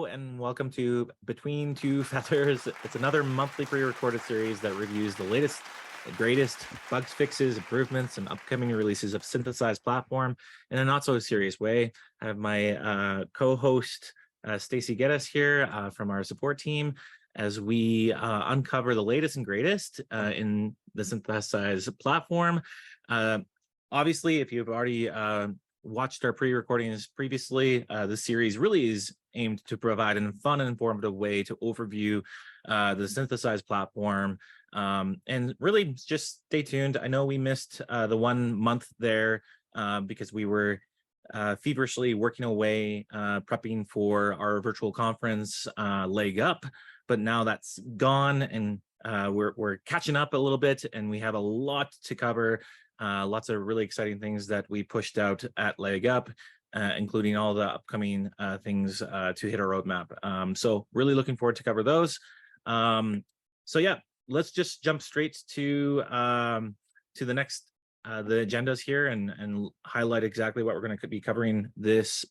and welcome to Between Two Feathers. It's another monthly pre-recorded series that reviews the latest, the greatest bugs, fixes, improvements, and upcoming releases of Synthesize platform in a not-so-serious way. I have my co-host, Stacey Geddes here from our support team as we uncover the latest and greatest in the Synthesize platform. Obviously, if you've already watched our pre-recordings previously, the series really is aimed to provide a fun and informative way to overview the Synthesize platform, and really just stay tuned. I know we missed the 1 month there because we were feverishly working away prepping for our virtual conference leg up, but now that's gone, and we're catching up a little bit, and we have a lot to cover. Lots of really exciting things that we pushed out at Leg Up, including all the upcoming things to hit our roadmap. So really looking forward to cover those. So yeah, let's just jump straight to the next, the agendas here and highlight exactly what we're going to be covering this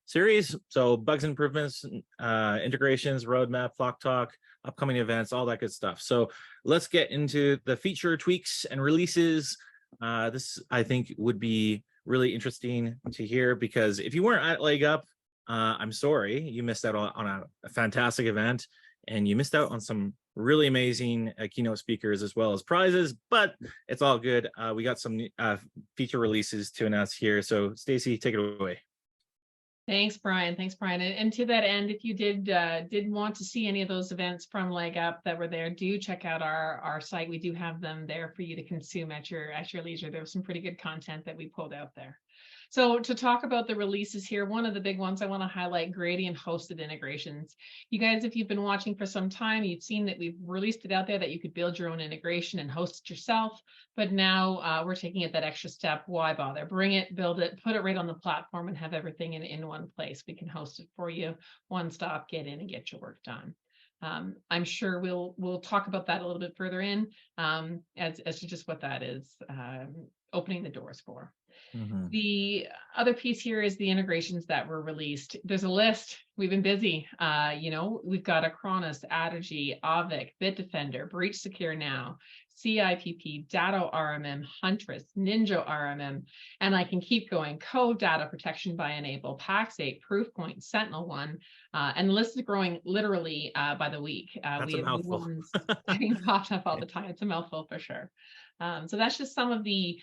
series. So bugs, improvements, integrations, roadmap, Flock Talk, upcoming events, all that good stuff. So let's get into the feature tweaks and releases. This, I think, would be really interesting to hear, because if you weren't at Leg Up, I'm sorry, you missed out on a fantastic event, and you missed out on some really amazing keynote speakers as well as prizes, but it's all good. We got some feature releases to announce here. So Stacey, take it away. Thanks, Brian. Thanks, Brian. And to that end, if you did want to see any of those events from Leg Up that were there, do check out our site. We do have them there for you to consume at your leisure. There was some pretty good content that we pulled out there. So to talk about the releases here, one of the big ones I want to highlight, gradient hosted integrations. You guys, if you've been watching for some time, you've seen that we've released it out there that you could build your own integration and host it yourself. But now we're taking it that extra step. Why bother? Bring it, build it, put it right on the platform and have everything in one place. We can host it for you. One stop, get in and get your work done. I'm sure we'll talk about that a little bit further in as to just what that is opening the doors for. Mm-hmm. The other piece here is the integrations that were released. There's a list. We've been busy. We've got Acronis, Adigy, Avik, Bitdefender, Breach Secure Now, CIPP, Datto RMM, Huntress, Ninja RMM, and I can keep going. Code Data Protection by Enable, Pax8, Proofpoint, Sentinel-1, and the list is growing literally by the week. That's we a have new ones getting popped up all the time. It's a mouthful for sure. So that's just some of the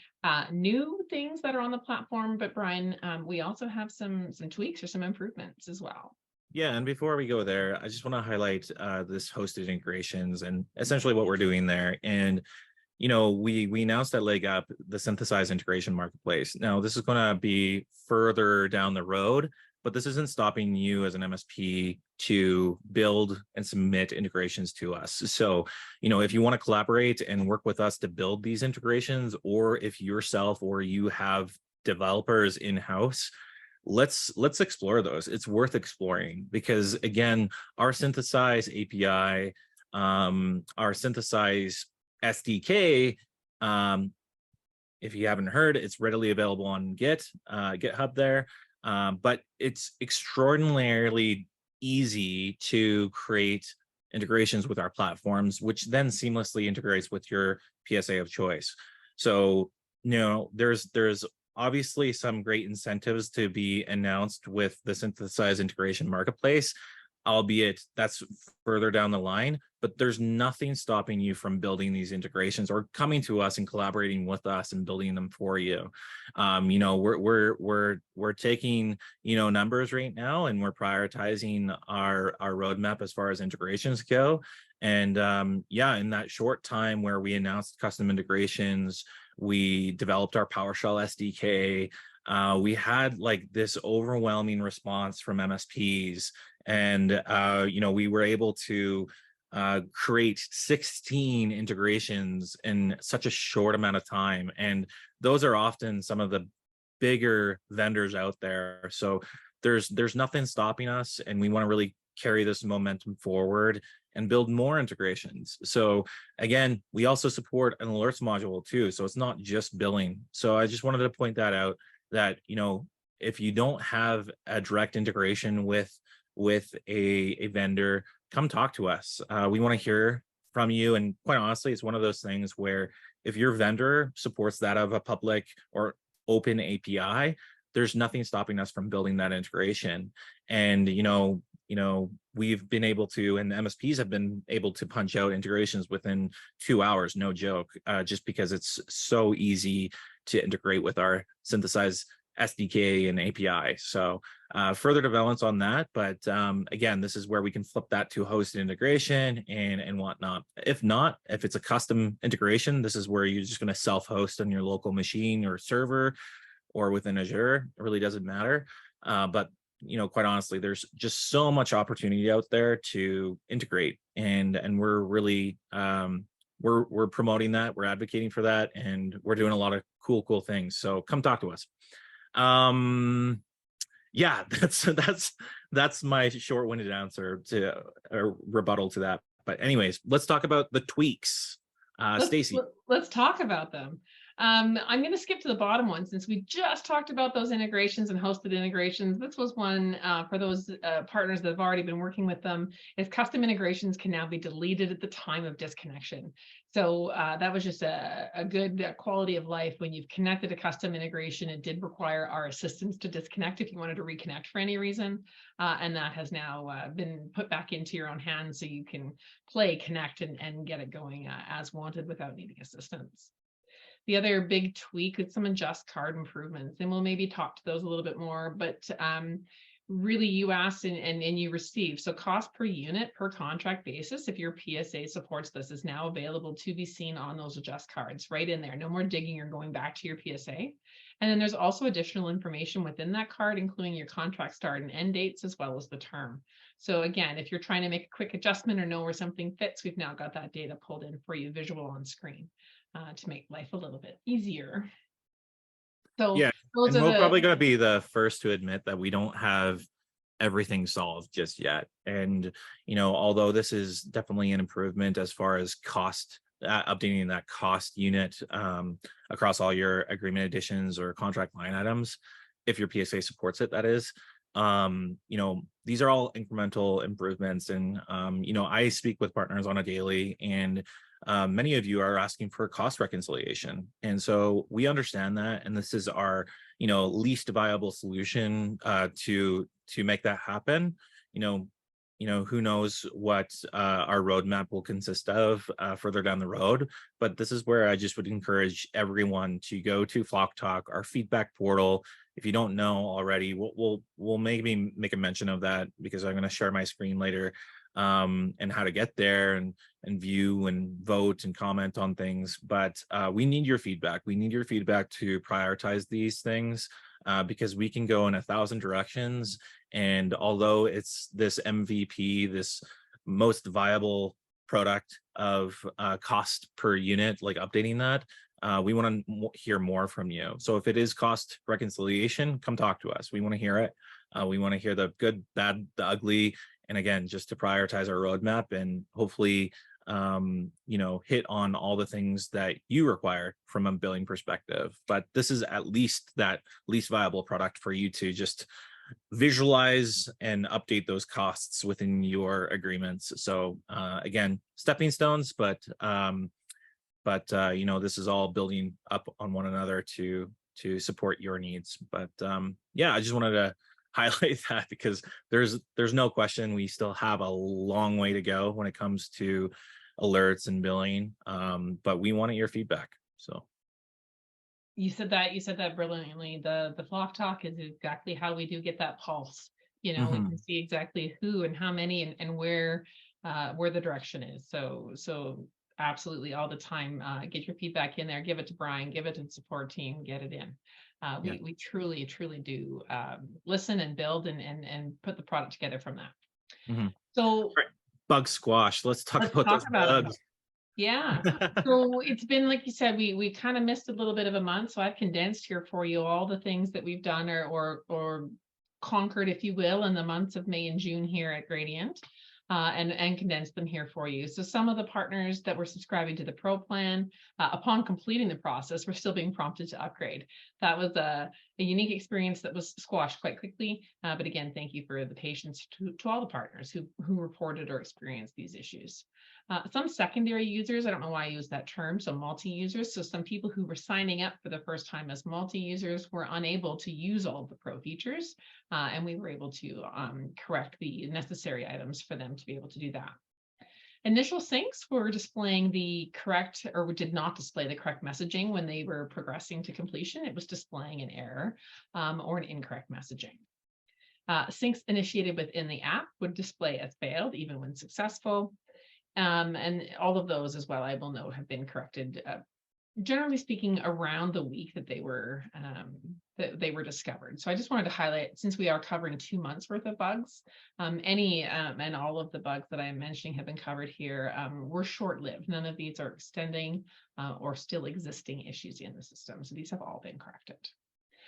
new things that are on the platform. But Brian, we also have some tweaks or some improvements as well. Yeah, and before we go there, I just want to highlight this hosted integrations and essentially what we're doing there. And we announced at Leg Up the Synthesize integration marketplace. Now, this is going to be further down the road, but this isn't stopping you as an MSP to build and submit integrations to us. So, if you want to collaborate and work with us to build these integrations, or if yourself or you have developers in-house, let's explore those. It's worth exploring because, again, our Synthesize API, our Synthesize SDK, if you haven't heard, it's readily available on GitHub there. But it's extraordinarily easy to create integrations with our platforms, which then seamlessly integrates with your PSA of choice. So, there's obviously some great incentives to be announced with the Synthesize integration marketplace, albeit that's further down the line, but there's nothing stopping you from building these integrations or coming to us and collaborating with us and building them for you. We're taking, numbers right now, and we're prioritizing our roadmap as far as integrations go. And in that short time where we announced custom integrations, we developed our PowerShell SDK. We had this overwhelming response from MSPs, and we were able to create 16 integrations in such a short amount of time, and those are often some of the bigger vendors out there. So there's nothing stopping us, and we want to really carry this momentum forward and build more integrations. So again, we also support an alerts module too. So it's not just billing. So I just wanted to point that out, that, if you don't have a direct integration with with a vendor, come talk to us. We want to hear from you. And quite honestly, it's one of those things where if your vendor supports that of a public or open API, there's nothing stopping us from building that integration. And we've been able to, and MSPs have been able to punch out integrations within 2 hours, no joke, just because it's so easy to integrate with our Synthesize SDK and API. So further developments on that, but again, this is where we can flip that to hosted integration and whatnot. If not, if it's a custom integration, this is where you're just going to self-host on your local machine or server or within Azure. It really doesn't matter. But quite honestly, there's just so much opportunity out there to integrate, and we're really we're promoting that, we're advocating for that, and we're doing a lot of cool things. So come talk to us. Yeah, that's my short-winded answer to a rebuttal to that. But anyways, let's talk about the tweaks. Stacey, let's talk about them. I'm going to skip to the bottom one since we just talked about those integrations and hosted integrations. This was one for those partners that have already been working with them, is custom integrations can now be deleted at the time of disconnection. So that was just a good quality of life. When you've connected a custom integration, it did require our assistance to disconnect if you wanted to reconnect for any reason. And that has now been put back into your own hands so you can play, connect, and get it going as wanted without needing assistance. The other big tweak is some adjust card improvements, and we'll maybe talk to those a little bit more, but really you asked and you received. So cost per unit per contract basis, if your PSA supports this, is now available to be seen on those adjust cards right in there. No more digging or going back to your PSA. And then there's also additional information within that card, including your contract start and end dates, as well as the term. So again, if you're trying to make a quick adjustment or know where something fits, we've now got that data pulled in for you visual on screen. To make life a little bit easier. So yeah, those and are we're probably going to be the first to admit that we don't have everything solved just yet. And although this is definitely an improvement as far as cost, updating that cost unit across all your agreement additions or contract line items, if your PSA supports it, that is. These are all incremental improvements, and I speak with partners on a daily, and many of you are asking for cost reconciliation, and so we understand that, and this is our least viable solution to make that happen. Who knows what our roadmap will consist of further down the road, but this is where I just would encourage everyone to go to Flock Talk, our feedback portal. If you don't know already, we'll maybe make a mention of that, because I'm going to share my screen later, and how to get there and view and vote and comment on things. But we need your feedback. We need your feedback to prioritize these things, because we can go in 1,000 directions. And although it's this MVP, this most viable product of cost per unit, like updating that, we want to hear more from you. So if it is cost reconciliation, come talk to us. We want to hear it. We want to hear the good, bad, the ugly. And again, just to prioritize our roadmap and hopefully, hit on all the things that you require from a billing perspective. But this is at least that least viable product for you to just visualize and update those costs within your agreements. So again, stepping stones, but this is all building up on one another to support your needs. But I just wanted to highlight that, because there's no question we still have a long way to go when it comes to alerts and billing, but we wanted your feedback. So you said that brilliantly. The Flock Talk is exactly how we do get that pulse. We can see exactly who and how many and where the direction is. So absolutely all the time, get your feedback in there, give it to Bryan, give it to the support team, get it in. We truly do listen and build and put the product together from that. So bug squash, let's talk about those bugs. Yeah. So it's been, like you said, we kind of missed a little bit of a month. So I've condensed here for you all the things that we've done or conquered, if you will, in the months of May and June here at Gradient. and condense them here for you. So some of the partners that were subscribing to the Pro plan, upon completing the process, were still being prompted to upgrade. That was a unique experience that was squashed quite quickly. But again, thank you for the patience to all the partners who reported or experienced these issues. Some secondary users, I don't know why I use that term, so multi-users. So some people who were signing up for the first time as multi-users were unable to use all of the Pro features, and we were able to correct the necessary items for them to be able to do that. Initial syncs were displaying the correct, or did not display the correct messaging when they were progressing to completion. It was displaying an error or an incorrect messaging. Syncs initiated within the app would display as failed, even when successful. And all of those as well, I will note, have been corrected, generally speaking, around the week that they were discovered. So I just wanted to highlight, since we are covering 2 months worth of bugs, and all of the bugs that I am mentioning have been covered here, were short-lived. None of these are extending or still existing issues in the system. So these have all been corrected.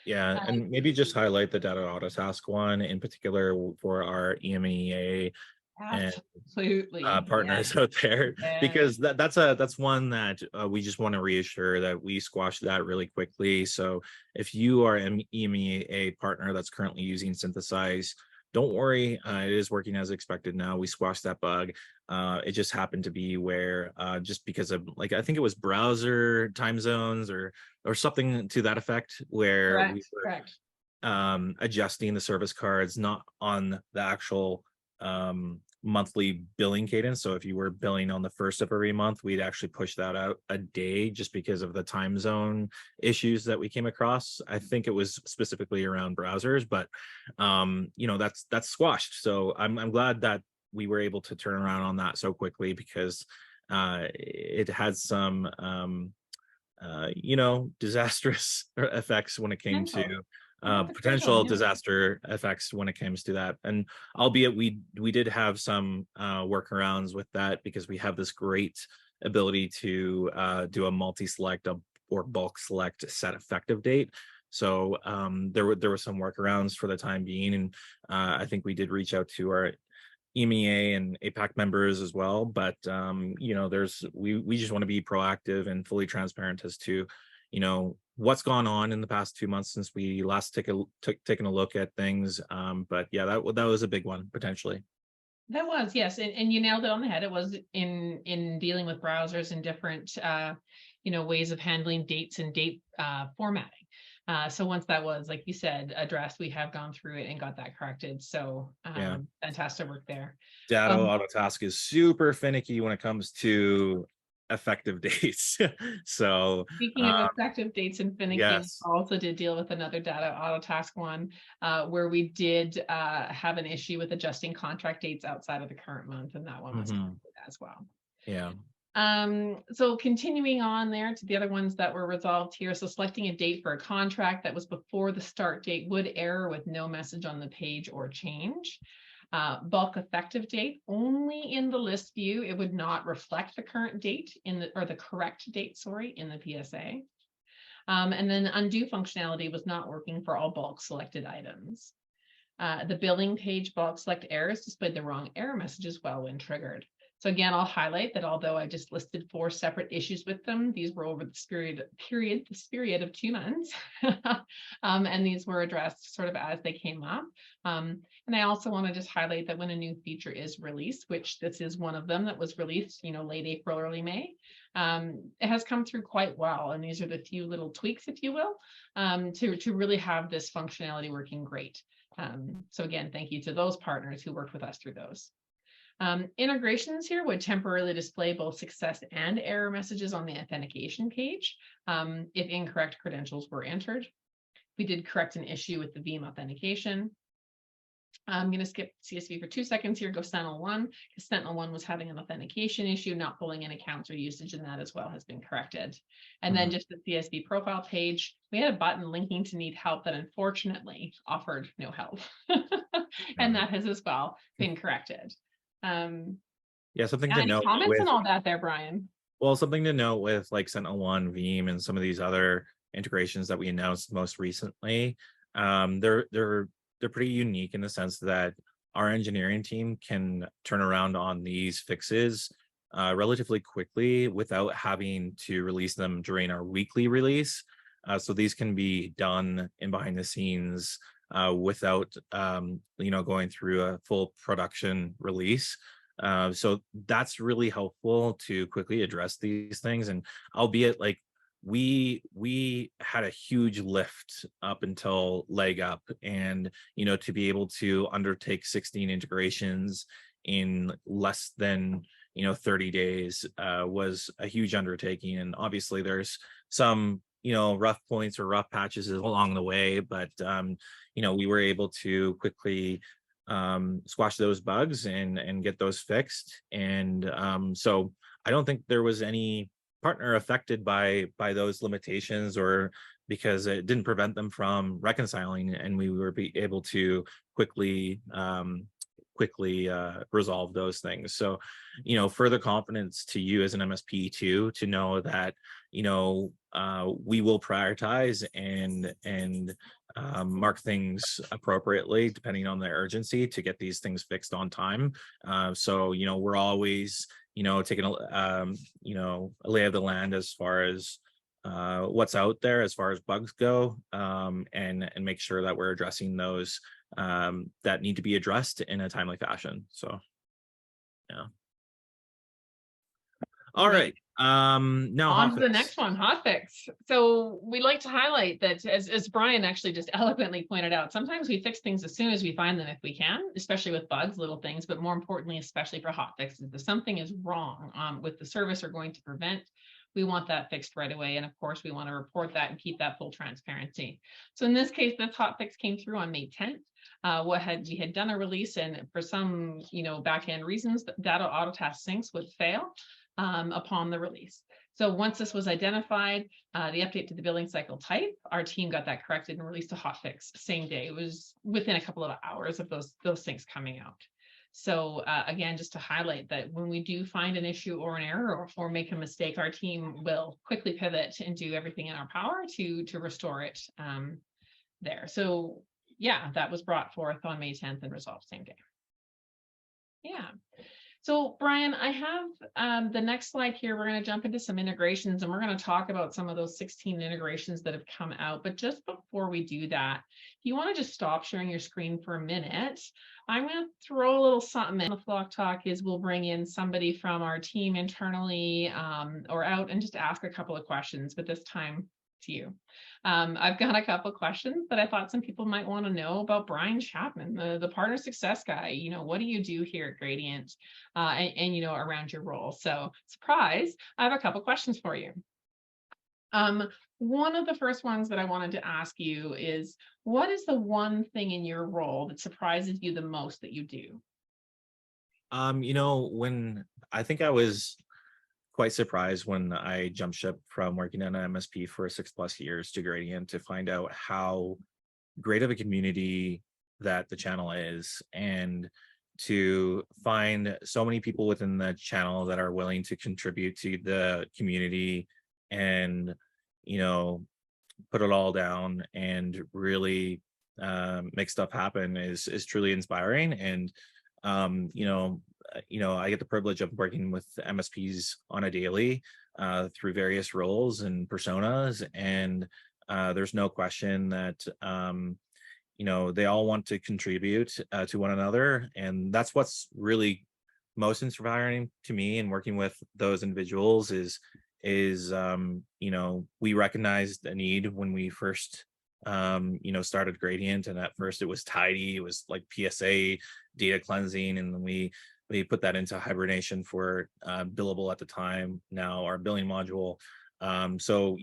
Yeah, and maybe just highlight the data auto task one in particular for our EMEA and Absolutely. partners out there, because that's one that we just want to reassure that we squashed that really quickly. So if you are an EMEA partner that's currently using Synthesize, don't worry, it is working as expected now. We squashed that bug. It just happened to be where just because of, like, I think it was browser time zones or something to that effect, where we were adjusting the service cards, not on the actual monthly billing cadence. So if you were billing on the first of every month, we'd actually push that out a day just because of the time zone issues that we came across. I think it was specifically around browsers, but you know, that's squashed. So I'm glad that we were able to turn around on that so quickly, because it had some you know, disastrous effects when it came to potential disaster effects when it comes to that. And albeit we did have some workarounds with that, because we have this great ability to do a multi-select or bulk select set effective date. So there were some workarounds for the time being, and I think we did reach out to our EMEA and APAC members as well. But you know, we just want to be proactive and fully transparent as to, you know, what's gone on in the past 2 months since we last taken a look at things. But yeah, that was a big one potentially. That was, yes, and you nailed it on the head. It was in dealing with browsers and different you know, ways of handling dates and date formatting. So once that was, like you said, addressed, we have gone through it and got that corrected. So yeah, fantastic work there. Data auto task is super finicky when it comes to effective dates. So speaking of effective dates and finicky, yes, I also did deal with another data auto task one where we did have an issue with adjusting contract dates outside of the current month, and that one was as well. Yeah. So continuing on there to the other ones that were resolved here. So selecting a date for a contract that was before the start date would error with no message on the page or change. Bulk effective date only in the list view. It would not reflect the current date or the correct date, sorry, in the PSA. And then undo functionality was not working for all bulk selected items. The billing page bulk select errors displayed the wrong error message as well when triggered. So again, I'll highlight that although I just listed 4 separate issues with them, these were over the period of 2 months. And these were addressed sort of as they came up. And I also want to just highlight that when a new feature is released, which this is one of them that was released, you know, late April, early May, it has come through quite well. And these are the few little tweaks, if you will, to really have this functionality working great. So again, thank you to those partners who worked with us through those. Integrations here would temporarily display both success and error messages on the authentication page if incorrect credentials were entered. We did correct an issue with the Veeam authentication. I'm going to skip CSV for 2 seconds here, go Sentinel-1, because Sentinel-1 was having an authentication issue, not pulling in accounts or usage, and that as well has been corrected. And then just the CSV profile page, we had a button linking to need help that unfortunately offered no help. And that has as well been corrected. Yeah, something to note comments with and all that there, Brian. Well, something to note with like Sentinel-1, Veeam, and some of these other integrations that we announced most recently, they're pretty unique in the sense that our engineering team can turn around on these fixes relatively quickly without having to release them during our weekly release. So these can be done in behind the scenes without going through a full production release. So that's really helpful to quickly address these things. And albeit like we had a huge lift up until leg up, and to be able to undertake 16 integrations in less than 30 days was a huge undertaking. And obviously there's some rough points or rough patches along the way, but we were able to quickly squash those bugs and get those fixed. And so I don't think there was any partner affected by those limitations, or because it didn't prevent them from reconciling, and we were able to quickly resolve those things. So further confidence to you as an MSP too, to know that we will prioritize and mark things appropriately depending on the urgency to get these things fixed on time. So we're always taking a lay of the land as far as what's out there as far as bugs go, and make sure that we're addressing those that need to be addressed in a timely fashion. So yeah. All right. Now on to the hotfix. next one, hotfix. So we like to highlight that, as Bryan actually just eloquently pointed out, sometimes we fix things as soon as we find them if we can, especially with bugs, little things, but more importantly, especially for hotfixes, if something is wrong with the service or going to prevent, we want that fixed right away. And of course, we want to report that and keep that full transparency. So in this case, this hotfix came through on May 10th. We had done a release, and for some back-end reasons, data auto task syncs would fail upon the release. So once this was identified, the update to the billing cycle type, our team got that corrected and released a hotfix same day. It was within a couple of hours of those things coming out. So again, just to highlight that when we do find an issue or an error or make a mistake, our team will quickly pivot and do everything in our power to restore it there. So yeah, that was brought forth on May 10th and resolved same day. Yeah. So Bryan, I have the next slide here. We're going to jump into some integrations, and we're going to talk about some of those 16 integrations that have come out. But just before we do that, if you want to just stop sharing your screen for a minute, I'm going to throw a little something in. The Flock Talk is we'll bring in somebody from our team internally or out and just ask a couple of questions, but this time to you. I've got a couple of questions that I thought some people might want to know about Bryan Chapman, the partner success guy. What do you do here at Gradient and around your role? So surprise, I have a couple of questions for you. One of the first ones that I wanted to ask you is, what is the one thing in your role that surprises you the most that you do? When I think I was quite surprised when I jumped ship from working at an MSP for 6+ years to Gradient, to find out how great of a community that the channel is, and to find so many people within the channel that are willing to contribute to the community and put it all down and really make stuff happen is truly inspiring. And I get the privilege of working with MSPs on a daily through various roles and personas, and there's no question that they all want to contribute to one another, and that's what's really most inspiring to me in working with those individuals is we recognized a need when we first started Gradient, and at first it was tidy, it was like PSA data cleansing, and then we put that into hibernation for billable at the time, now our billing module. So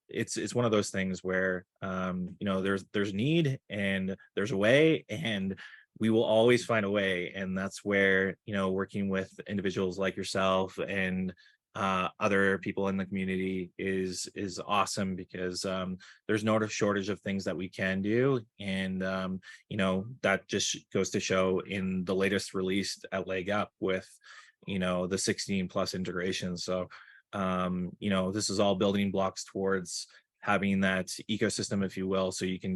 it's one of those things where there's need and there's a way, and we will always find a way. And that's where working with individuals like yourself and other people in the community is awesome, because there's no shortage of things that we can do. And that just goes to show in the latest release at Leg Up with the 16+ integrations. So this is all building blocks towards having that ecosystem, if you will, so you can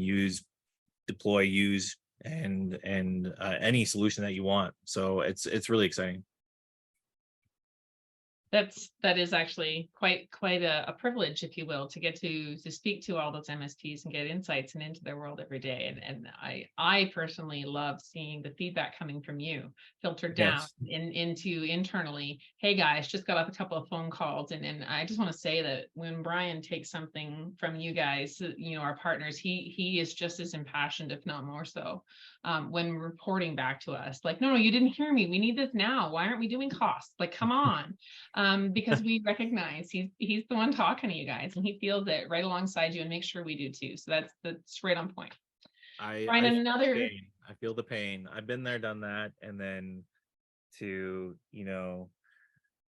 deploy, use and any solution that you want. So it's really exciting. That is actually quite a privilege, if you will, to get to speak to all those MSPs and get insights and into their world every day. And I personally love seeing the feedback coming from you filtered down Yes. into internally. Hey guys, just got off a couple of phone calls, and I just want to say that when Bryan takes something from you guys, our partners, he is just as impassioned, if not more so, when reporting back to us. Like, no, you didn't hear me. We need this now. Why aren't we doing costs? Like, come on. Because we recognize he's the one talking to you guys, and he feels it right alongside you and makes sure we do too. So that's right on point. Bryan, I feel the another. pain. I feel the pain. I've been there, done that, and then to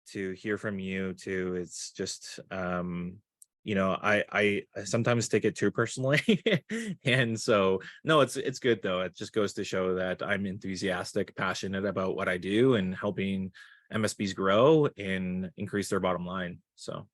to hear from you too, it's just I sometimes take it too personally. And so no, it's good though. It just goes to show that I'm enthusiastic, passionate about what I do and helping MSPs grow and increase their bottom line. So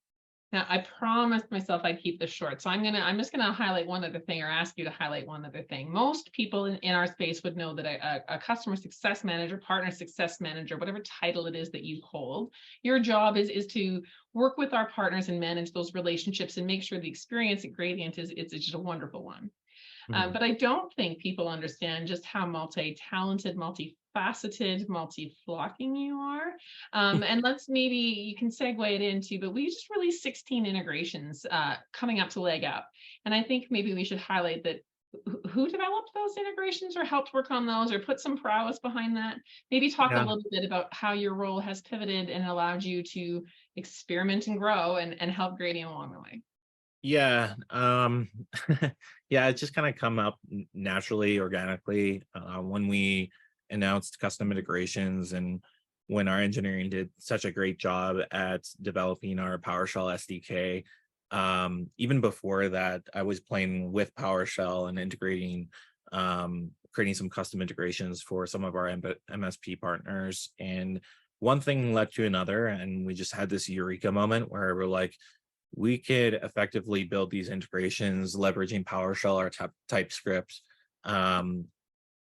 Now, I promised myself I'd keep this short, so I'm just gonna highlight one other thing, or ask you to highlight one other thing. Most people in our space would know that a customer success manager, partner success manager, whatever title it is that you hold, your job is to work with our partners and manage those relationships and make sure the experience at Gradient is it's just a wonderful one. mhm. But I don't think people understand just how multi-talented, multifaceted, multi-flocking you are. And maybe you can segue it into, but we just released 16 integrations coming up to Leg Up. And I think maybe we should highlight that who developed those integrations or helped work on those or put some prowess behind that. Maybe talk a Yeah. little bit about how your role has pivoted and allowed you to experiment and grow and help Gradient along the way. Yeah. Yeah, it just kind of come up naturally, organically, when we announced custom integrations and when our engineering did such a great job at developing our PowerShell SDK. Even before that, I was playing with PowerShell and integrating, creating some custom integrations for some of our MSP partners. And one thing led to another, and we just had this eureka moment where we're like, we could effectively build these integrations leveraging PowerShell or TypeScript, um,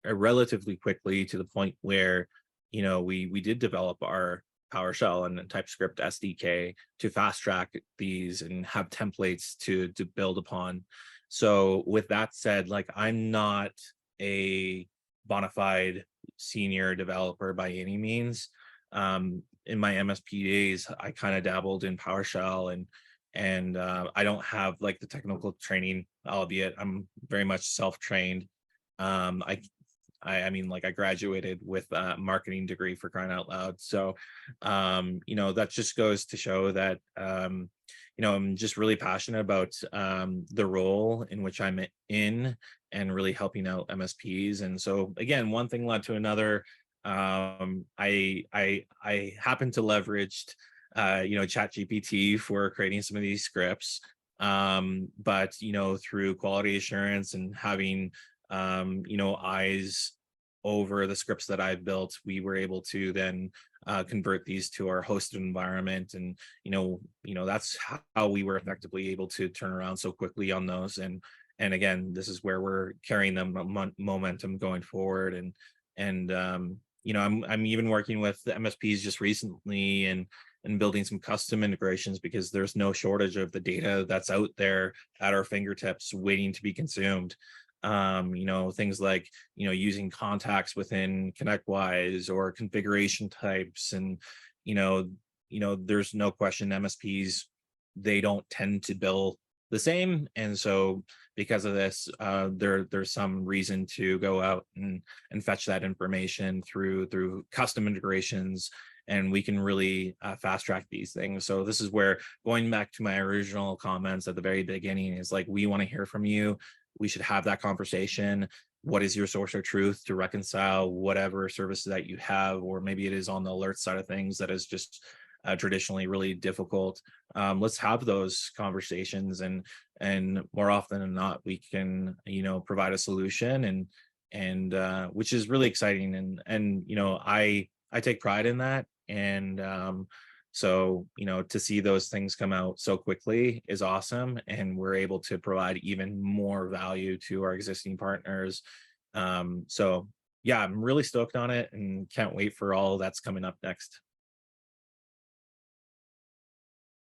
relatively quickly, to the point where we did develop our PowerShell and TypeScript SDK to fast track these and have templates to build upon. So with that said, like, I'm not a bona fide senior developer by any means. In my MSP days, I kind of dabbled in PowerShell, and I don't have like the technical training, albeit I'm very much self-trained. Um, I I mean, like, I graduated with a marketing degree, for crying out loud. So, that just goes to show that, I'm just really passionate about the role in which I'm in and really helping out MSPs. And so, again, one thing led to another. I happen to leverage, Chat GPT for creating some of these scripts. But, through quality assurance and having eyes over the scripts that I've built, we were able to then convert these to our hosted environment, and that's how we were effectively able to turn around so quickly on those. And again, this is where we're carrying the momentum going forward. And I'm even working with the MSPs just recently, and building some custom integrations, because there's no shortage of the data that's out there at our fingertips waiting to be consumed. Things like using contacts within ConnectWise or configuration types. And there's no question MSPs, they don't tend to bill the same. And so because of this, there's some reason to go out and fetch that information through custom integrations, and we can really fast track these things. So this is where, going back to my original comments at the very beginning, is like, we want to hear from you. We should have that conversation. What is your source of truth to reconcile whatever services that you have, or maybe it is on the alert side of things that is just traditionally really difficult. Let's have those conversations, and more often than not, we can provide a solution, and which is really exciting. And I take pride in that. And so to see those things come out so quickly is awesome, and we're able to provide even more value to our existing partners So yeah, I'm really stoked on it and can't wait for all that's coming up next.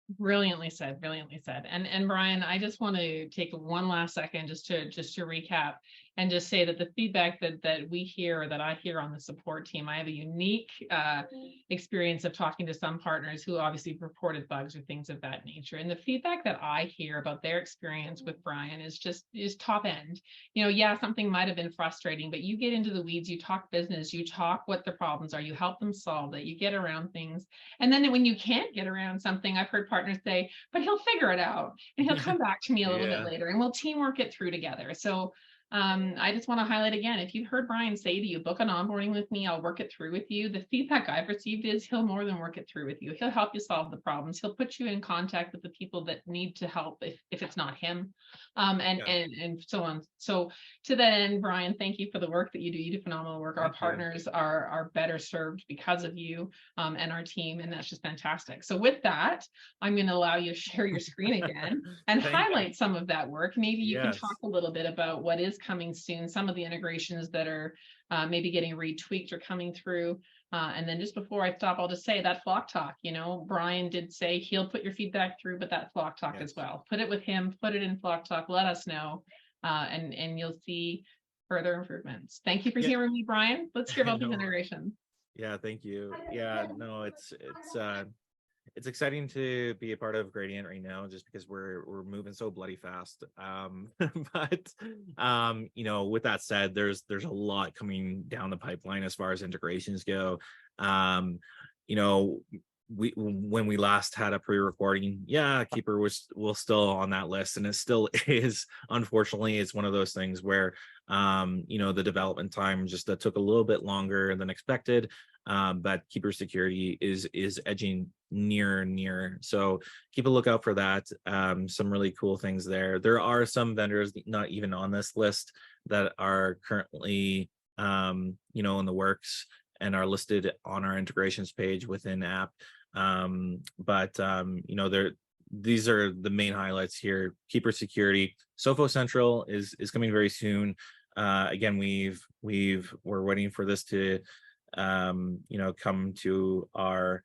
Brilliantly said, brilliantly said. And Bryan, I just want to take one last second just to recap and just say that the feedback that we hear, or that I hear on the support team, I have a unique experience of talking to some partners who obviously reported bugs or things of that nature. And the feedback that I hear about their experience with Bryan is top end. Yeah, something might have been frustrating, but you get into the weeds, you talk business, you talk what the problems are, you help them solve it, you get around things. And then when you can't get around something, I've heard partners say, but he'll figure it out and he'll come back to me a little bit Yeah. later and we'll teamwork it through together. So I just want to highlight again, if you've heard Bryan say to you, book an onboarding with me, I'll work it through with you. The feedback I've received is he'll more than work it through with you. He'll help you solve the problems. He'll put you in contact with the people that need to help if it's not him, Yeah. and so on. So to that end, Bryan, thank you for the work that you do. You do phenomenal work. Our Thank you. partners are better served because of you, and our team, and that's just fantastic. So with that, I'm going to allow you to share your screen again and Thank you. highlight some of that work. Maybe you can Yes. talk a little bit about what is coming soon, some of the integrations that are maybe getting retweaked or coming through. And then just before I stop, I'll just say that Flock Talk, Bryan did say he'll put your feedback through, but that Flock Talk as Yes. well. Put it with him, put it in Flock Talk, let us know, and you'll see further improvements. Thank you for Yeah. hearing me, Bryan. Let's hear about these No. integrations. Yeah, thank you. Yeah, no, it's exciting to be a part of Gradient right now, just because we're moving so bloody fast. But with that said, there's a lot coming down the pipeline as far as integrations go. Um, you know, when we last had a pre-recording, yeah, Keeper was still on that list, and it still is. Unfortunately, it's one of those things where the development time just took a little bit longer than expected. But Keeper security is edging near. So keep a lookout for that. Some really cool things there. There are some vendors not even on this list that are currently in the works and are listed on our integrations page within app. These are the main highlights here. Keeper security. Sofo Central is coming very soon. Again, we're waiting for this to come to our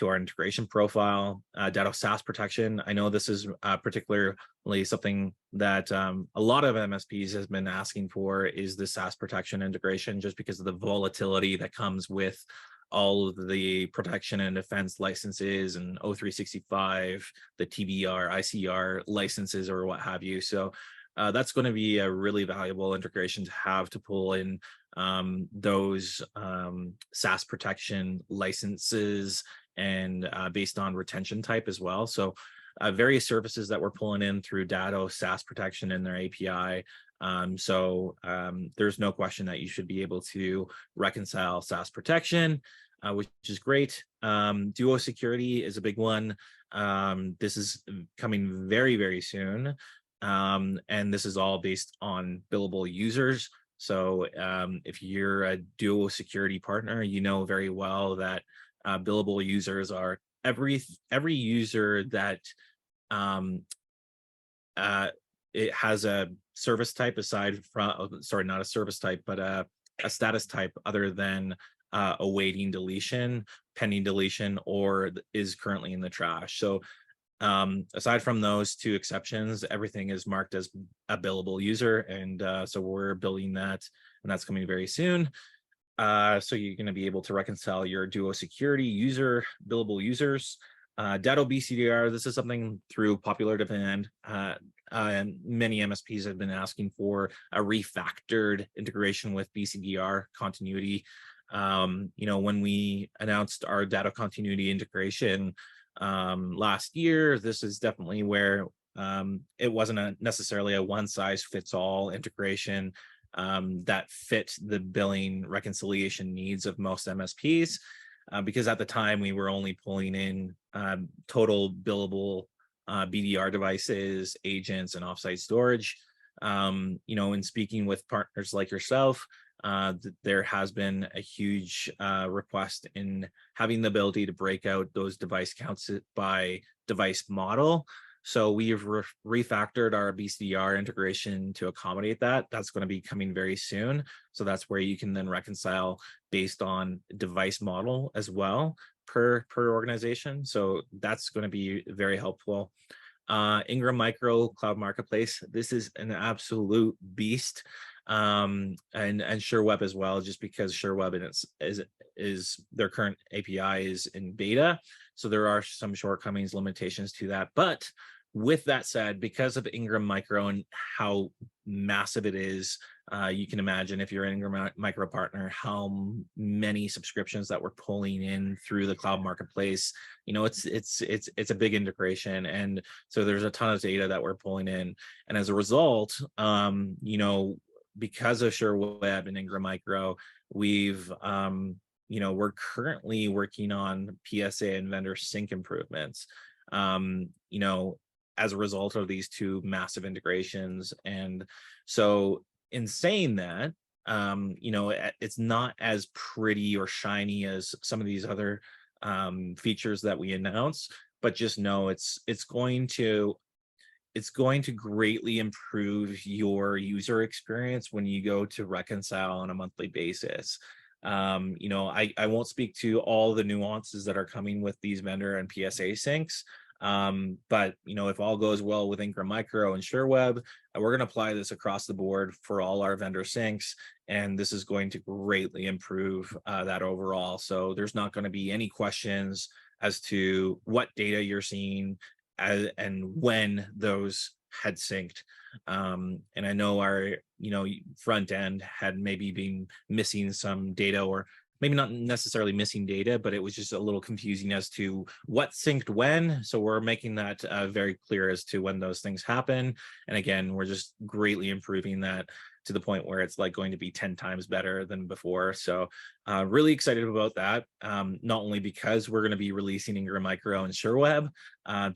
integration profile. Data SaaS protection. I know this is particularly something that a lot of MSPs has been asking for, is the SaaS protection integration, just because of the volatility that comes with all of the protection and defense licenses and O365, the TBR, ICR licenses, or what have you. So that's going to be a really valuable integration to have, to pull in those SaaS protection licenses, and based on retention type as well. So various services that we're pulling in through Datto SaaS protection in their API. There's no question that you should be able to reconcile SaaS protection, which is great. Duo security is a big one. This is coming very, very soon. And this is all based on billable users. So if you're a Duo security partner, you know very well that billable users are every user that it has a service type aside from, sorry, not a service type, but a status type other than awaiting deletion, pending deletion, or is currently in the trash. So aside from those two exceptions, everything is marked as a billable user. And so we're building that, and that's coming very soon. So you're going to be able to reconcile your Duo security user, billable users. Datto BCDR, this is something through popular demand. And many MSPs have been asking for a refactored integration with BCDR continuity. When we announced our Datto continuity integration last year, this is definitely where it wasn't necessarily a one-size-fits-all integration that fit the billing reconciliation needs of most MSPs, because at the time we were only pulling in total billable BDR devices, agents, and offsite storage. In speaking with partners like yourself, there has been a huge request in having the ability to break out those device counts by device model. So we've refactored our BCDR integration to accommodate that. That's going to be coming very soon. So that's where you can then reconcile based on device model as well per organization. So that's going to be very helpful. Ingram Micro Cloud Marketplace. This is an absolute beast, and SureWeb as well. Just because SureWeb is their current API is in beta, so there are some shortcomings, limitations to that. But with that said, because of Ingram Micro and how massive it is, you can imagine if you're an Ingram Micro partner, how many subscriptions that we're pulling in through the cloud marketplace. You know, it's a big integration, and so there's a ton of data that we're pulling in, and as a result, you know, because of SureWeb and Ingram Micro, we've you know, we're currently working on PSA and vendor sync improvements. You know, as a result of these two massive integrations. And so in saying that, you know, it's not as pretty or shiny as some of these other features that we announce, but just know it's going to greatly improve your user experience when you go to reconcile on a monthly basis. You know, I won't speak to all the nuances that are coming with these vendor and PSA syncs, but you know, if all goes well with Ingram Micro and SureWeb, we're going to apply this across the board for all our vendor syncs, and this is going to greatly improve that overall. So there's not going to be any questions as to what data you're seeing and when those had synced. And I know our, you know, front end had maybe been missing some data, or maybe not necessarily missing data, but it was just a little confusing as to what synced when. So we're making that very clear as to when those things happen. And again, we're just greatly improving that to the point where it's like going to be 10 times better than before. So really excited about that. Not only because we're going to be releasing Ingram Micro and SureWeb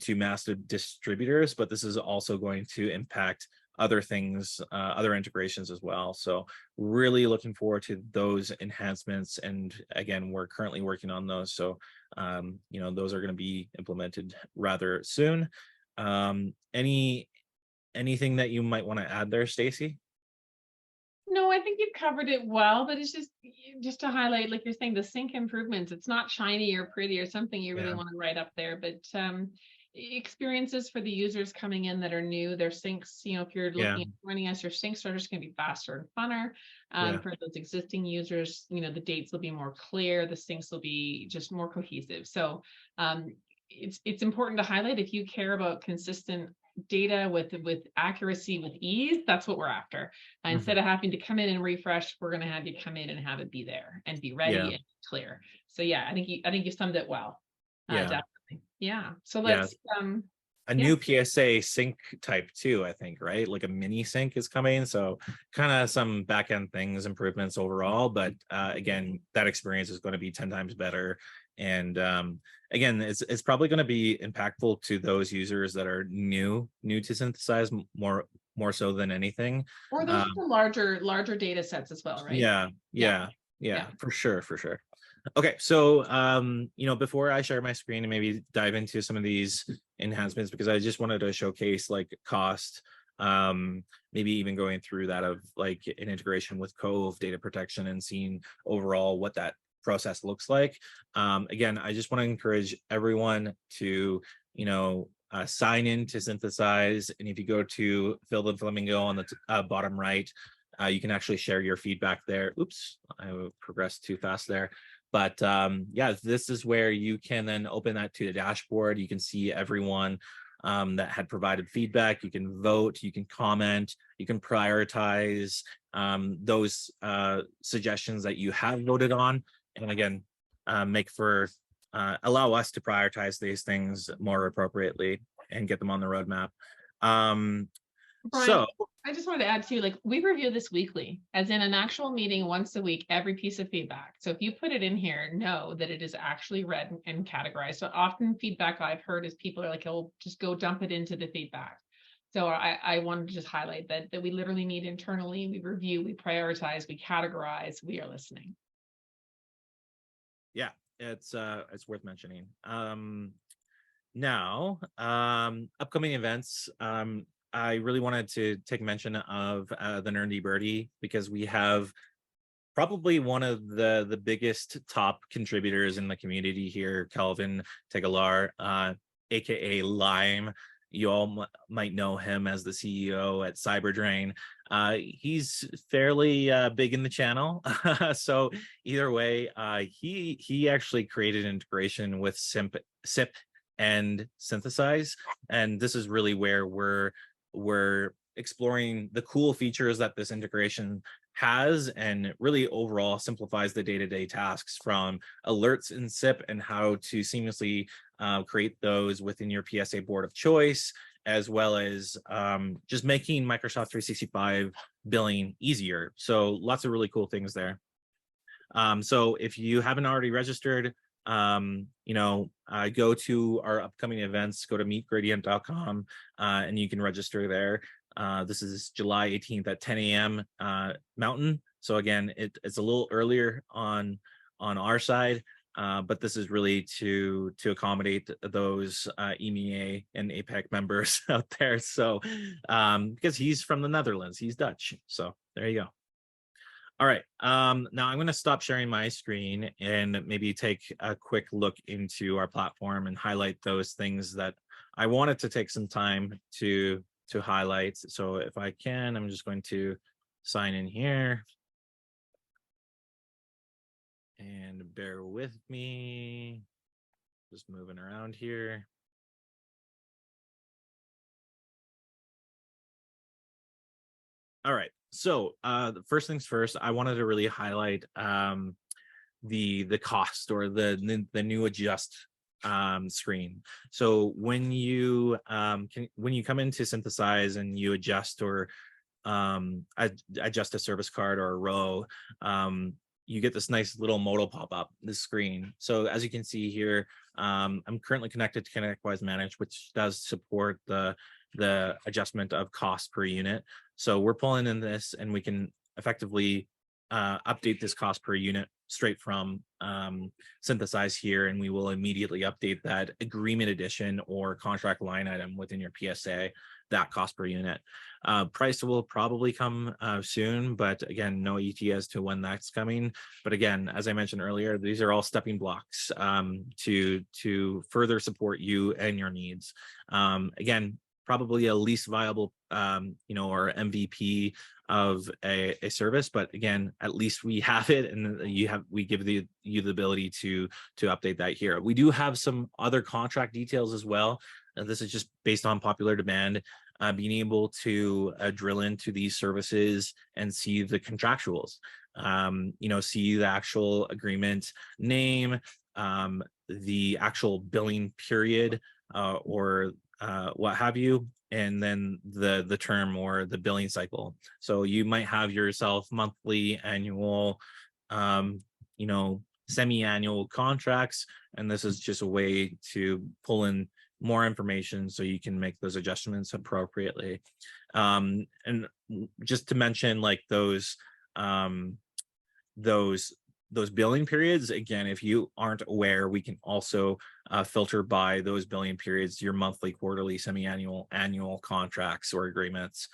to massive distributors, but this is also going to impact other things, other integrations as well. So really looking forward to those enhancements. And again, we're currently working on those. So, you know, those are going to be implemented rather soon. Anything that you might want to add there, Stacey? No, I think you've covered it well, but it's just to highlight, like you're saying, the sync improvements. It's not shiny or pretty or something you really Yeah. want to write up there, but experiences for the users coming in that are new, their syncs, you know, if you're Yeah. looking at joining us, your syncs are just going to be faster and funner. Yeah. For those existing users, you know, the dates will be more clear, the syncs will be just more cohesive. So it's important to highlight, if you care about consistent data with accuracy, with ease, that's what we're after. Instead of having to come in and refresh, we're going to have you come in and have it be there and be ready Yeah. and clear. So yeah, I think you summed it well. Yeah. Definitely. Yeah. So Yeah. let's A yeah. new PSA sync type too, I think, right? Like a mini sync is coming. So kind of some back end things, improvements overall. But again, that experience is going to be 10 times better. And again, it's probably going to be impactful to those users that are new to Synthesize more so than anything. Or those with the larger data sets as well, right? Yeah, Yeah. for sure. Okay, so you know, before I share my screen and maybe dive into some of these enhancements, because I just wanted to showcase like cost, maybe even going through that of like an integration with Cove data protection and seeing overall what that process looks like. Again, I just want to encourage everyone to, you know, sign in to Synthesize, and if you go to Phil the Flamingo on the bottom right, you can actually share your feedback there. Oops, I progressed too fast there. But yeah, this is where you can then open that to the dashboard. You can see everyone that had provided feedback. You can vote, you can comment, you can prioritize those suggestions that you have voted on. And again, allow us to prioritize these things more appropriately and get them on the roadmap. Bryan, So I just wanted to add too, like we review this weekly, as in an actual meeting once a week, every piece of feedback. So if you put it in here, know that it is actually read and categorized. So often feedback I've heard is people are like, oh, just go dump it into the feedback. So I wanted to just highlight that we literally meet internally, we review, we prioritize, we categorize, we are listening. yeah, it's worth mentioning. Now, upcoming events. I really wanted to take mention of the Nerdy Birdie because we have probably one of the biggest top contributors in the community here, Kelvin Tegalar, aka Lime. You all might know him as the CEO at Cyberdrain. He's fairly big in the channel, so either way, he actually created an integration with SIP and Synthesize, and this is really where we're exploring the cool features that this integration has, and really overall simplifies the day-to-day tasks from alerts in SIP and how to seamlessly create those within your PSA board of choice, as well as just making Microsoft 365 billing easier. So lots of really cool things there. So if you haven't already registered, go to our upcoming events, go to meetgradient.com, and you can register there. This is July 18th at 10 a.m. Mountain. So again, it's a little earlier on our side, but this is really to accommodate those EMEA and APEC members out there. So because he's from the Netherlands, he's Dutch. So there you go. All right. Now I'm going to stop sharing my screen and maybe take a quick look into our platform and highlight those things that I wanted to take some time to highlight. So if I can, I'm just going to sign in here. And bear with me. Just moving around here. All right. So first things first, I wanted to really highlight the cost, or the new adjust screen. So when you come into Synthesize and you adjust or adjust a service card or a row, you get this nice little modal pop up this screen. So as you can see here, I'm currently connected to ConnectWise Manage, which does support the adjustment of cost per unit. So we're pulling in this, and we can effectively update this cost per unit straight from Synthesize here, and we will immediately update that agreement edition or contract line item within your PSA, that cost per unit. Price will probably come soon, but again, no ET as to when that's coming. But again, as I mentioned earlier, these are all stepping blocks to further support you and your needs. Again, probably a least viable, or MVP of a service, but again, at least we have it, and we give you the ability to update that here. We do have some other contract details as well. This is just based on popular demand, being able to drill into these services and see the contractuals, see the actual agreement name, the actual billing period, or what have you, and then the term or the billing cycle. So you might have yourself monthly, annual, semi-annual contracts, and this is just a way to pull in more information so you can make those adjustments appropriately. And just to mention, like those billing periods, again, if you aren't aware, we can also filter by those billing periods your monthly, quarterly, semi-annual, annual contracts or agreements.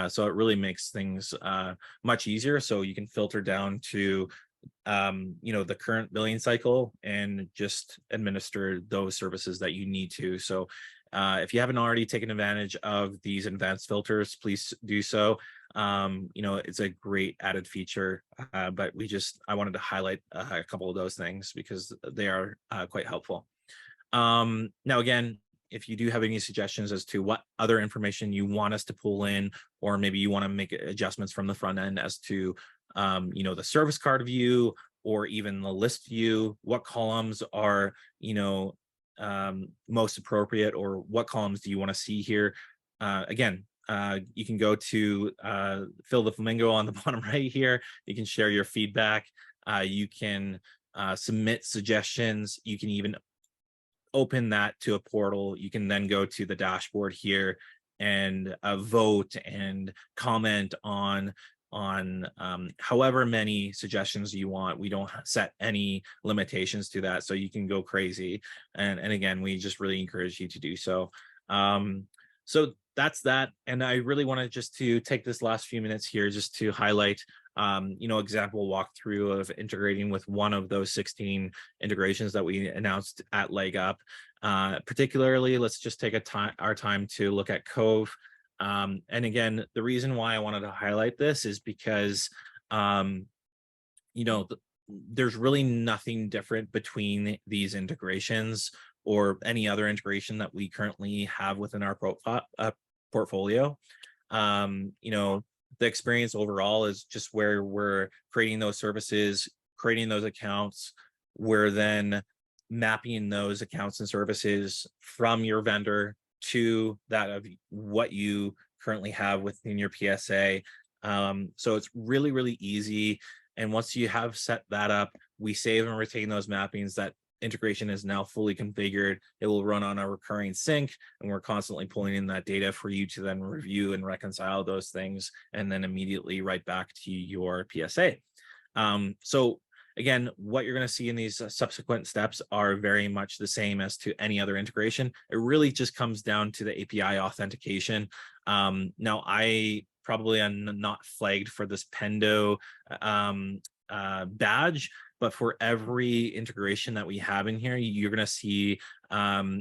So it really makes things much easier. So you can filter down to the current billing cycle and just administer those services that you need to. So if you haven't already taken advantage of these advanced filters, please do so. It's a great added feature, but I wanted to highlight a couple of those things because they are quite helpful. Now, again, if you do have any suggestions as to what other information you want us to pull in, or maybe you want to make adjustments from the front end as to, the service card view, or even the list view, what columns are, most appropriate, or what columns do you want to see here? Again, you can go to Phil the Flamingo on the bottom right here. You can share your feedback. You can submit suggestions. You can even open that to a portal. You can then go to the dashboard here and vote and comment on on however many suggestions you want. We don't set any limitations to that, so you can go crazy. And again, we just really encourage you to do so. So that's that. And I really wanted just to take this last few minutes here just to highlight example walkthrough of integrating with one of those 16 integrations that we announced at Leg Up. Particularly, let's just take our time to look at Cove. And again, the reason why I wanted to highlight this is because, there's really nothing different between these integrations or any other integration that we currently have within our portfolio. The experience overall is just where we're creating those services, creating those accounts. We're then mapping those accounts and services from your vendor to that of what you currently have within your PSA. So it's really, really easy. And once you have set that up, we save and retain those mappings. That integration is now fully configured. It will run on a recurring sync, and we're constantly pulling in that data for you to then review and reconcile those things, and then immediately write back to your PSA. So again, what you're going to see in these subsequent steps are very much the same as to any other integration. It really just comes down to the API authentication. Now, I probably am not flagged for this Pendo badge, but for every integration that we have in here, you're going to see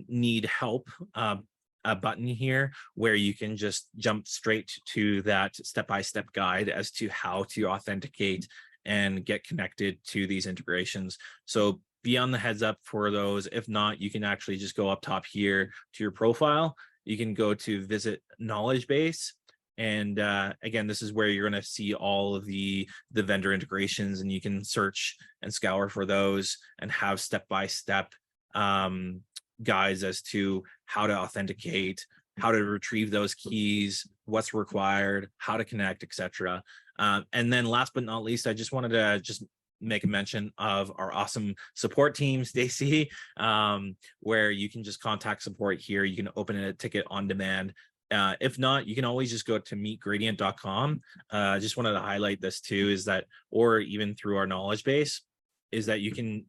need help a button here where you can just jump straight to that step-by-step guide as to how to authenticate and get connected to these integrations. So be on the heads up for those. If not, you can actually just go up top here to your profile. You can go to visit knowledge base. And again, this is where you're going to see all of the vendor integrations, and you can search and scour for those and have step-by-step guides as to how to authenticate, how to retrieve those keys, what's required, how to connect, etc. And then last but not least, I just wanted to just make a mention of our awesome support team, Stacey, where you can just contact support here. You can open a ticket on demand. If not, you can always just go to meetgradient.com. I just wanted to highlight this too, is that, or even through our knowledge base, is that you can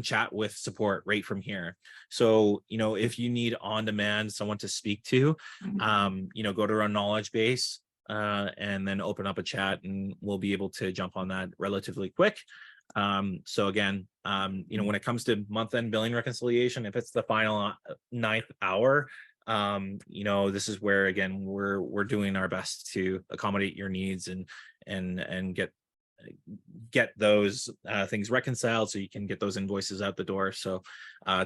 chat with support right from here. So, if you need on demand someone to speak to, go to our knowledge base and then open up a chat, and we'll be able to jump on that relatively quick. So again, when it comes to month-end billing reconciliation, if it's the final 9th hour, this is where, again, we're doing our best to accommodate your needs and get those things reconciled so you can get those invoices out the door. So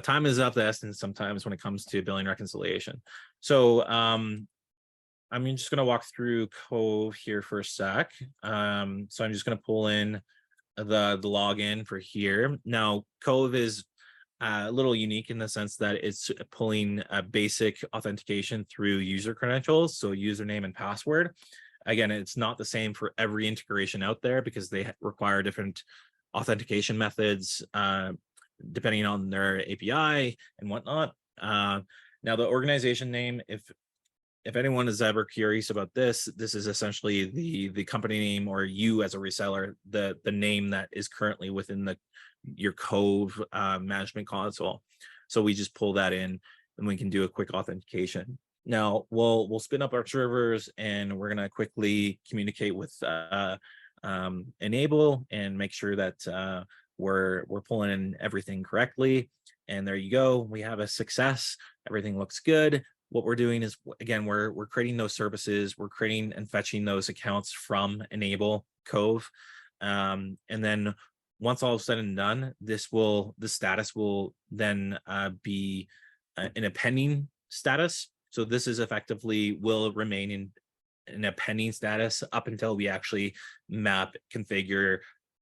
time is of the essence sometimes when it comes to billing reconciliation. So I'm just going to walk through Cove here for a sec. So I'm just going to pull in the login for here. Now, Cove is a little unique in the sense that it's pulling a basic authentication through user credentials, so username and password. Again, it's not the same for every integration out there because they require different authentication methods depending on their API and whatnot. Now, the organization name, if anyone is ever curious about this is essentially the company name, or you as a reseller, the name that is currently within your Cove management console. So we just pull that in and we can do a quick authentication. Now we'll spin up our servers, and we're gonna quickly communicate with Enable and make sure that we're pulling in everything correctly. And there you go. We have a success. Everything looks good. What we're doing is, again, we're creating those services, we're creating and fetching those accounts from Enable Cove. And then once all is said and done, the status will then be in a pending status. So this is effectively will remain in a pending status up until we actually map, configure,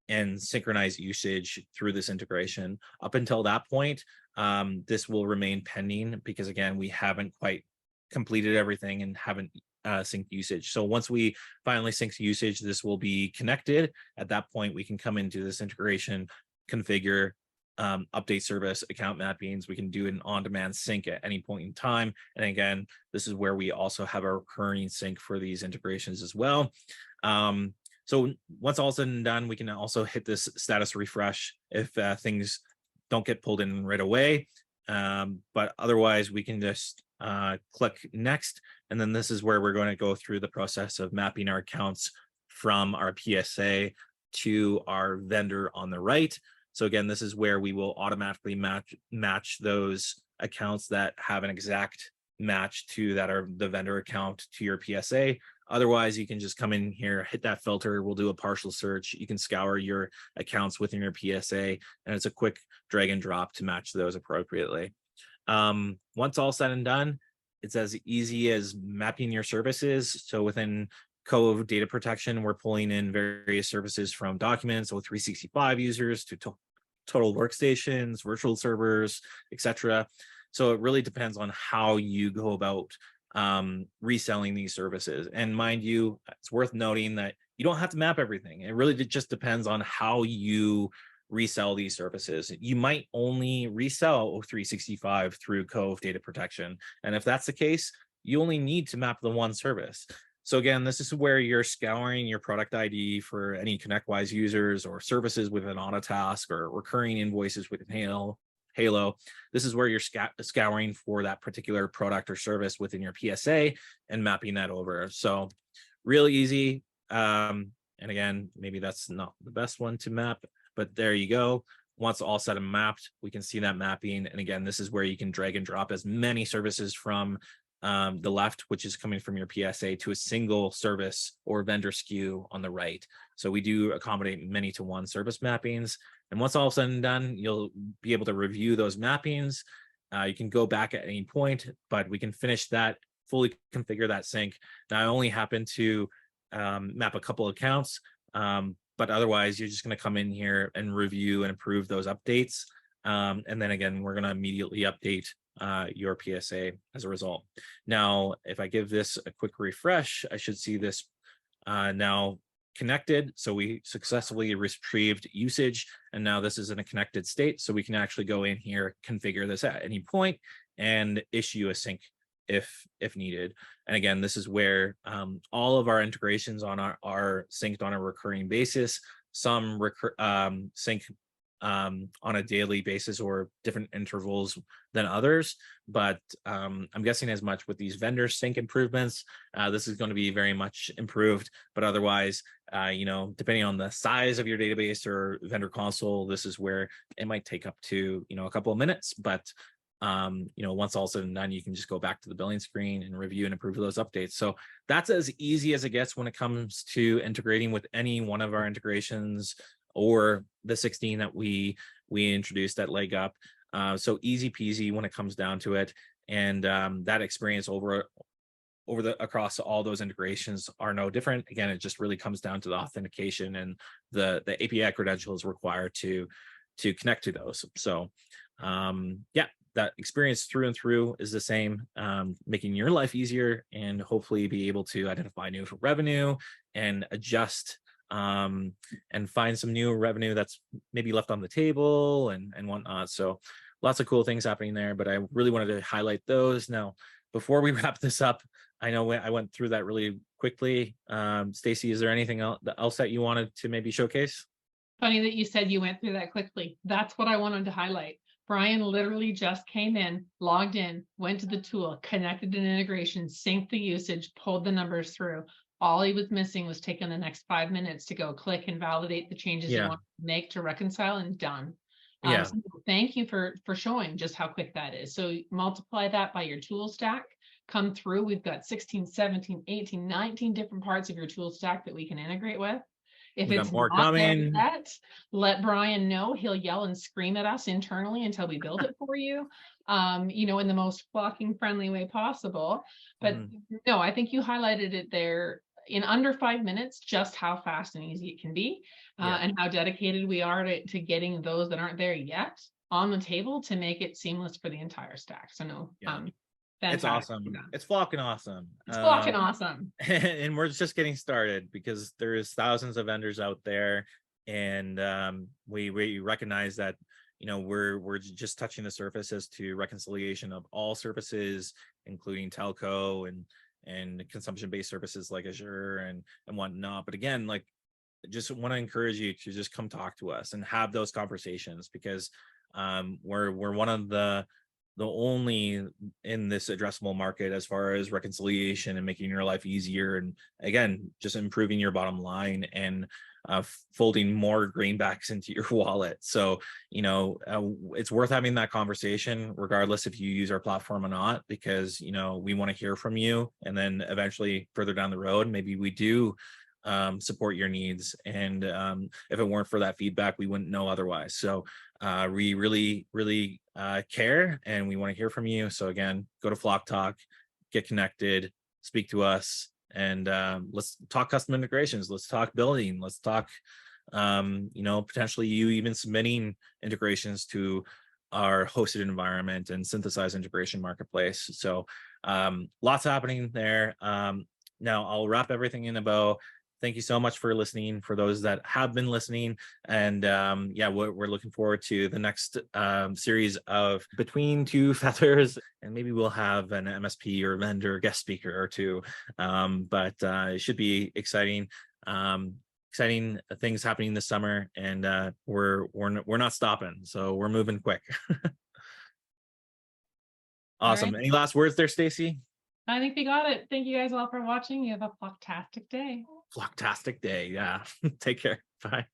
and synchronize usage through this integration. Up until that point, this will remain pending because, again, we haven't quite completed everything and haven't synced usage. So once we finally sync usage, this will be connected. At that point, we can come into this integration, configure, update service, account mappings. We can do an on-demand sync at any point in time. And again, this is where we also have a recurring sync for these integrations as well. So once all said and done, we can also hit this status refresh if things don't get pulled in right away. But otherwise, we can just click next. And then this is where we're going to go through the process of mapping our accounts from our PSA to our vendor on the right. So again, this is where we will automatically match those accounts that have an exact match to that are the vendor account to your PSA. Otherwise, you can just come in here, hit that filter. We'll do a partial search. You can scour your accounts within your PSA, and it's a quick drag and drop to match those appropriately. Once all said and done, it's as easy as mapping your services. So within Cove data protection, we're pulling in various services from documents with 365 users to total workstations, virtual servers, etc. So it really depends on how you go about reselling these services. And mind you, it's worth noting that you don't have to map everything. It really just depends on how you resell these services. You might only resell 365 through Cove data protection. And if that's the case, you only need to map the one service. So again, this is where you're scouring your product ID for any ConnectWise users or services within Autotask or recurring invoices within Halo. This is where you're scouring for that particular product or service within your PSA and mapping that over. So really easy. And again, maybe that's not the best one to map, but there you go. Once all set and mapped, we can see that mapping. And again, this is where you can drag and drop as many services from the left, which is coming from your PSA, to a single service or vendor SKU on the right. So we do accommodate many to one service mappings. And once all said and done, you'll be able to review those mappings. You can go back at any point, but we can finish that, fully configure that sync. Now, I only happen to map a couple accounts, but otherwise, you're just going to come in here and review and approve those updates. And then again, we're going to immediately update your PSA as a result. Now, if I give this a quick refresh, I should see this now connected. So we successfully retrieved usage, and now this is in a connected state. So we can actually go in here, configure this at any point, and issue a sync if needed. And again, this is where all of our integrations are synced on a recurring basis. Some sync on a daily basis or different intervals than others, but I'm guessing as much with these vendor sync improvements, this is going to be very much improved. But otherwise, depending on the size of your database or vendor console, this is where it might take up to a couple of minutes. But once all said and done, you can just go back to the billing screen and review and approve those updates. So that's as easy as it gets when it comes to integrating with any one of our integrations or the 16 that we introduced at Leg Up. So easy peasy when it comes down to it. And that experience across all those integrations are no different. Again, it just really comes down to the authentication and the API credentials required to connect to those. So yeah, that experience through and through is the same, making your life easier and hopefully be able to identify new revenue and adjust and find some new revenue that's maybe left on the table and whatnot. So lots of cool things happening there, but I really wanted to highlight those. Now, before we wrap this up, I know I went through that really quickly. Stacey, is there anything else that you wanted to maybe showcase? Funny that you said you went through that quickly. That's what I wanted to highlight. Brian literally just came in, logged in, went to the tool, connected an integration, synced the usage, pulled the numbers through. All he was missing was taking the next 5 minutes to go click and validate the changes you want to make to reconcile, and done. So thank you for showing just how quick that is. So multiply that by your tool stack, come through. We've got 16, 17, 18, 19 different parts of your tool stack that we can integrate with. If it's not there yet, let Brian know. He'll yell and scream at us internally until we build it for you, in the most flocking friendly way possible. But no, I think you highlighted it there in under 5 minutes, just how fast and easy it can be, and how dedicated we are to getting those that aren't there yet on the table to make it seamless for the entire stack. So no, it's awesome. It's flocking awesome. It's flocking awesome. And we're just getting started because there is thousands of vendors out there, and we recognize that we're just touching the surface as to reconciliation of all services, including telco and consumption-based services like Azure and whatnot. But again, like just want to encourage you to just come talk to us and have those conversations, because we're one of the only in this addressable market as far as reconciliation and making your life easier, and again, just improving your bottom line and folding more greenbacks into your wallet. So it's worth having that conversation regardless if you use our platform or not, because we want to hear from you, and then eventually further down the road maybe we do support your needs. And if it weren't for that feedback, we wouldn't know otherwise. So we really care, and we want to hear from you. So again, go to Flock Talk, get connected, speak to us, and let's talk custom integrations. Let's talk building. Let's talk, potentially you even submitting integrations to our hosted environment and Synthesize integration marketplace. So lots happening there. Now I'll wrap everything in a bow. Thank you so much for listening, for those that have been listening. And yeah, we're looking forward to the next series of Between Two Feathers, and maybe we'll have an MSP or vendor guest speaker or two. But it should be exciting. Exciting things happening this summer, and we're not stopping, so we're moving quick. Awesome. right. Any last words there, Stacey? I think we got it. Thank you guys all for watching. You have a fantastic day. Flocktastic day. Yeah. Take care. Bye.